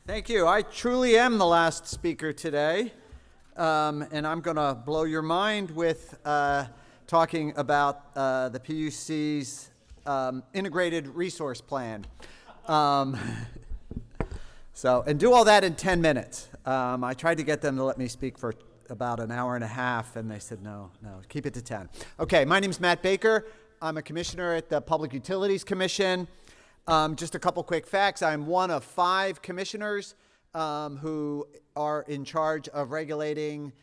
Thank you. I truly am the last speaker today, and I'm going to blow your mind with talking about the PUC's integrated resource plan. And do all that in 10 minutes. I tried to get them to let me speak for about an hour and a half, and they said, no, keep it to 10. Okay, my name's Matt Baker. I'm a commissioner at the Public Utilities Commission. Just a couple quick facts. I'm one of 5 commissioners who are in charge of regulating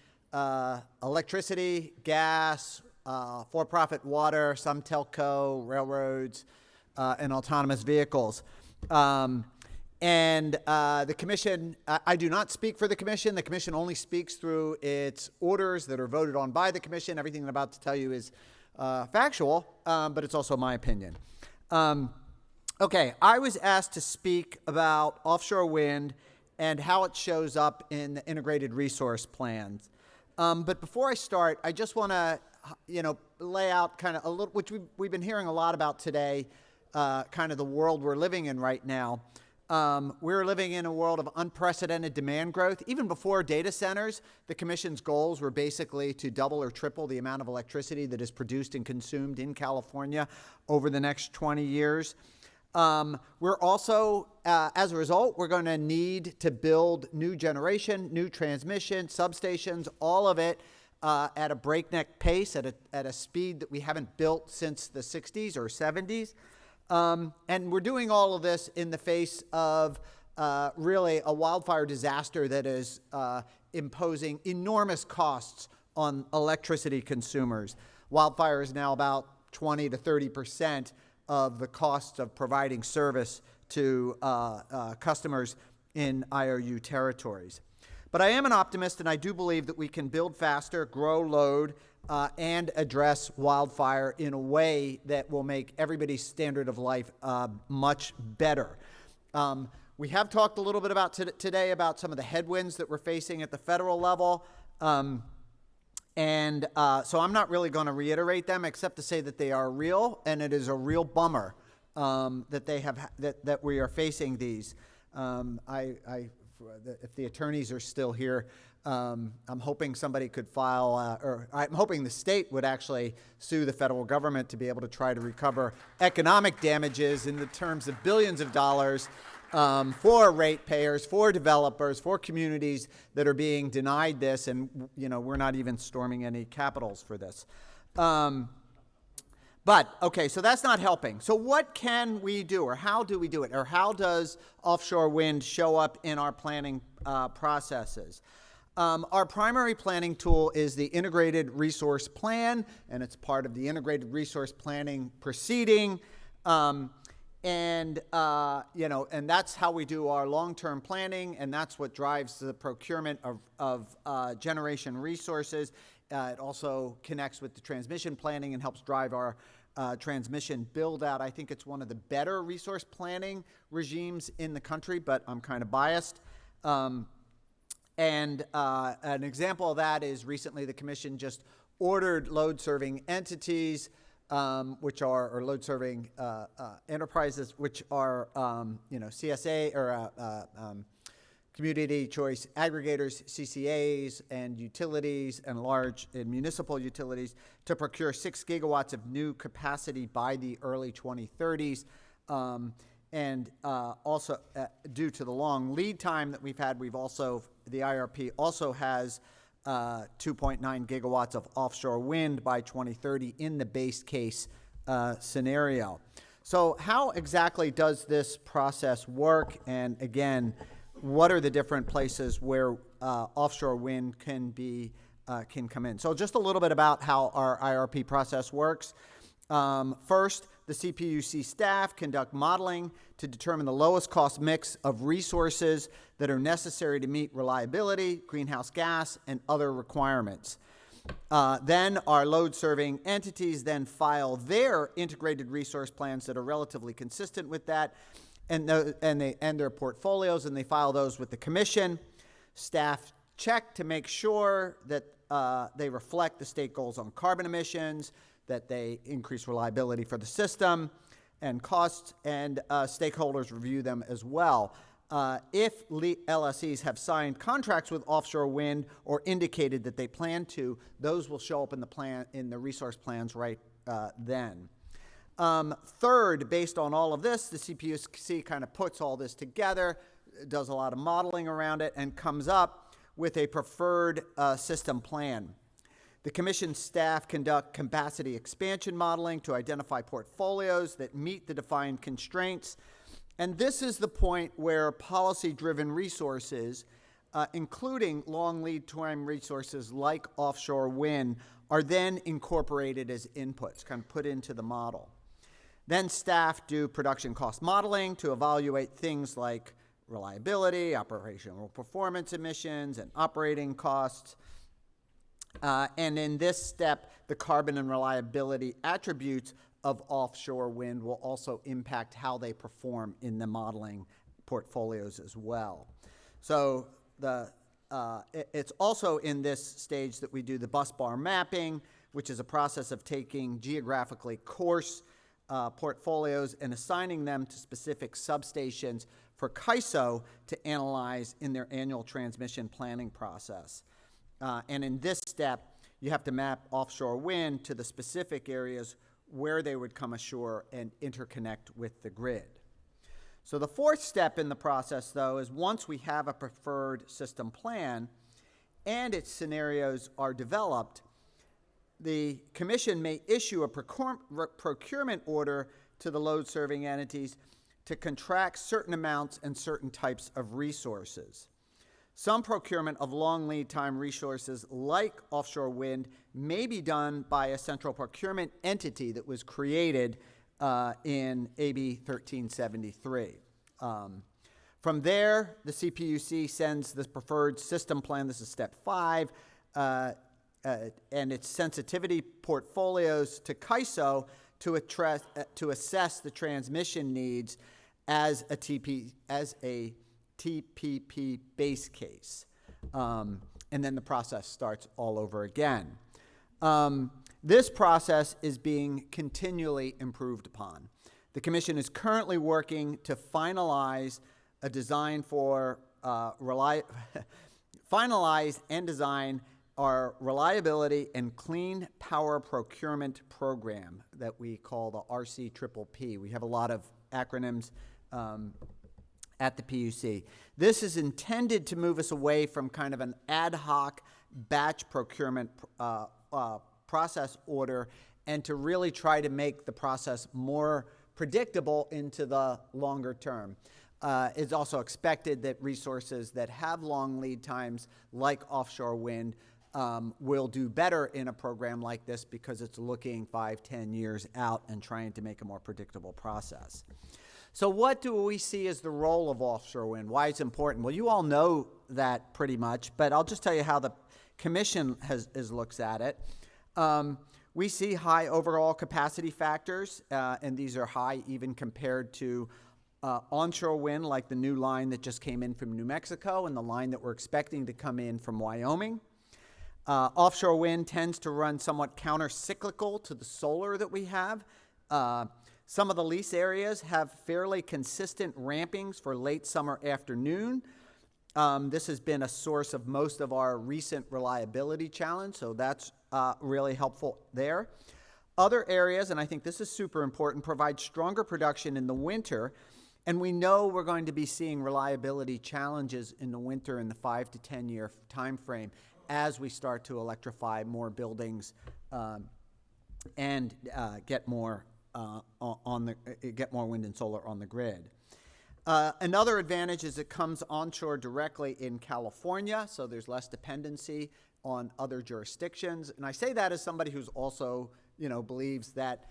electricity, gas, for-profit water, some telco, railroads, and autonomous vehicles. The commission, I do not speak for the commission. The commission only speaks through its orders that are voted on by the commission. Everything I'm about to tell you is factual, but it's also my opinion. Okay, I was asked to speak about offshore wind and how it shows up in the integrated resource plans. But before I start, I just want to, lay out kind of a little, which we've been hearing a lot about today, kind of the world we're living in right now. We're living in a world of unprecedented demand growth. Even before data centers, the Commission's goals were basically to double or triple the amount of electricity that is produced and consumed in California over the next 20 years. We're also, as a result, we're going to need to build new generation, new transmission, substations, all of it at a breakneck pace, at a speed that we haven't built since the 60s or 70s. And we're doing all of this in the face of really a wildfire disaster that is imposing enormous costs on electricity consumers. Wildfire is now about 20 to 30% of the costs of providing service to customers in IOU territories. But I am an optimist, and I do believe that we can build faster, grow load, and address wildfire in a way that will make everybody's standard of life much better. We have talked a little bit about today about some of the headwinds that we're facing at the federal level. So I'm not really going to reiterate them except to say that they are real, and it is a real bummer that we are facing these. If the attorneys are still here, I'm hoping somebody could file, or I'm hoping the state would actually sue the federal government to be able to try to recover economic damages in the terms of billions of dollars for ratepayers, for developers, for communities that are being denied this, and we're not even storming any capitals for this. Okay, so that's not helping. So what can we do, or how do we do it, or how does offshore wind show up in our planning processes? Our primary planning tool is the Integrated Resource Plan, and it's part of the Integrated Resource Planning proceeding. And that's how we do our long-term planning, and that's what drives the procurement of generation resources. It also connects with the transmission planning and helps drive our transmission build-out. I think it's one of the better resource planning regimes in the country, but I'm kind of biased. An example of that is recently the Commission just ordered load-serving entities which are load-serving enterprises, which are CSA or community choice aggregators, CCAs, and utilities and large municipal utilities to procure 6 gigawatts of new capacity by the early 2030s. Also, due to the long lead time that we've had, the IRP also has 2.9 gigawatts of offshore wind by 2030 in the base case scenario. So how exactly does this process work? And again, what are the different places where offshore wind can come in? So just a little bit about how our IRP process works. First, the CPUC staff conduct modeling to determine the lowest cost mix of resources that are necessary to meet reliability, greenhouse gas, and other requirements. Then our load-serving entities then file their integrated resource plans that are relatively consistent with that, and their portfolios, and they file those with the Commission. Staff check to make sure that they reflect the state goals on carbon emissions, that they increase reliability for the system and costs, and stakeholders review them as well. if LSEs have signed contracts with offshore wind or indicated that they plan to, those will show up in the resource plans right then. Third, based on all of this, the CPUC kind of puts all this together, does a lot of modeling around it, and comes up with a preferred system plan. The Commission staff conduct capacity expansion modeling to identify portfolios that meet the defined constraints. And this is the point where policy-driven resources, including long lead time resources like offshore wind, are then incorporated as inputs, kind of put into the model. Then staff do production cost modeling to evaluate things like reliability, operational performance emissions, and operating costs. And in this step, the carbon and reliability attributes of offshore wind will also impact how they perform in the modeling portfolios as well. So it's also in this stage that we do the bus bar mapping, which is a process of taking geographically coarse portfolios and assigning them to specific substations for CAISO to analyze in their annual transmission planning process. And in this step, you have to map offshore wind to the specific areas where they would come ashore and interconnect with the grid. So the fourth step in the process, though, is once we have a preferred system plan and its scenarios are developed, the Commission may issue a procurement order to the load-serving entities to contract certain amounts and certain types of resources. Some procurement of long lead time resources like offshore wind may be done by a central procurement entity that was created in AB 1373. From there, the CPUC sends the preferred system plan, this is step 5, and its sensitivity portfolios to CAISO to assess the transmission needs as a TPP base case. And then the process starts all over again. This process is being continually improved upon. The Commission is currently working to finalize a design for finalize and design our reliability and clean power procurement program that we call the RCPPP. We have a lot of acronyms at the PUC. This is intended to move us away from kind of an ad hoc batch procurement process order and to really try to make the process more predictable into the longer term. It's also expected that resources that have long lead times, like offshore wind, will do better in a program like this because it's looking 5-10 years out and trying to make a more predictable process. So what do we see as the role of offshore wind? Why it's important? Well, you all know that pretty much, but I'll just tell you how the Commission looks at it. We see high overall capacity factors, and these are high even compared to onshore wind, like the new line that just came in from New Mexico and the line that we're expecting to come in from Wyoming. Offshore wind tends to run somewhat counter-cyclical to the solar that we have. Some of the lease areas have fairly consistent rampings for late summer afternoon. This has been a source of most of our recent reliability challenge, so that's really helpful there. Other areas, and I think this is super important, provide stronger production in the winter, and we know we're going to be seeing reliability challenges in the winter in the 5 to 10 year time frame as we start to electrify more buildings and get more wind and solar on the grid. Another advantage is it comes onshore directly in California, so there's less dependency on other jurisdictions. And I say that as somebody who's also, believes that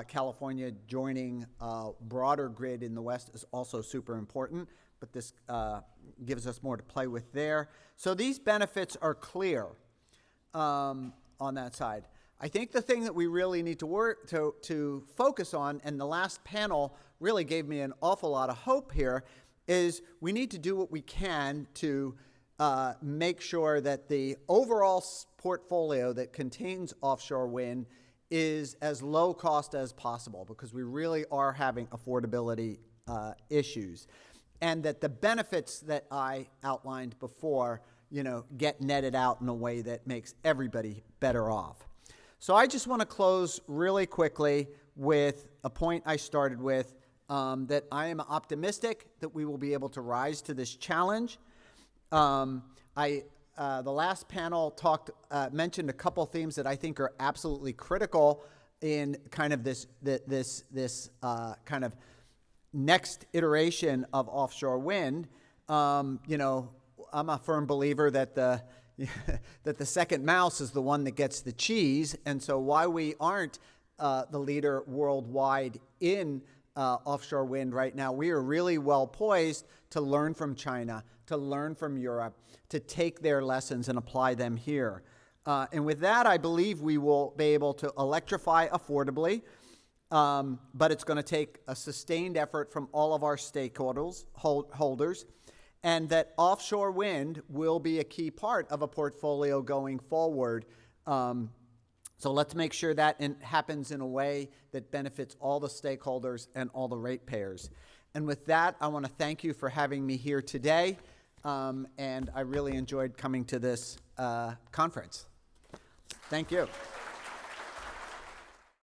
California joining a broader grid in the West is also super important, but this gives us more to play with there. So these benefits are clear on that side. I think the thing that we really need to focus on, and the last panel really gave me an awful lot of hope here, is we need to do what we can to make sure that the overall portfolio that contains offshore wind is as low cost as possible, because we really are having affordability issues. and that the benefits that I outlined before, get netted out in a way that makes everybody better off. So I just want to close really quickly with a point I started with, that I am optimistic that we will be able to rise to this challenge. The last panel mentioned a couple themes that I think are absolutely critical in kind of this kind of next iteration of offshore wind. I'm a firm believer that that the second mouse is the one that gets the cheese, and so why we aren't the leader worldwide in offshore wind right now, we are really well poised to learn from China, to learn from Europe, to take their lessons and apply them here. And with that, I believe we will be able to electrify affordably, but it's going to take a sustained effort from all of our stakeholders, and that offshore wind will be a key part of a portfolio going forward. So let's make sure that happens in a way that benefits all the stakeholders and all the ratepayers. And with that, I want to thank you for having me here today, and I really enjoyed coming to this conference. Thank you.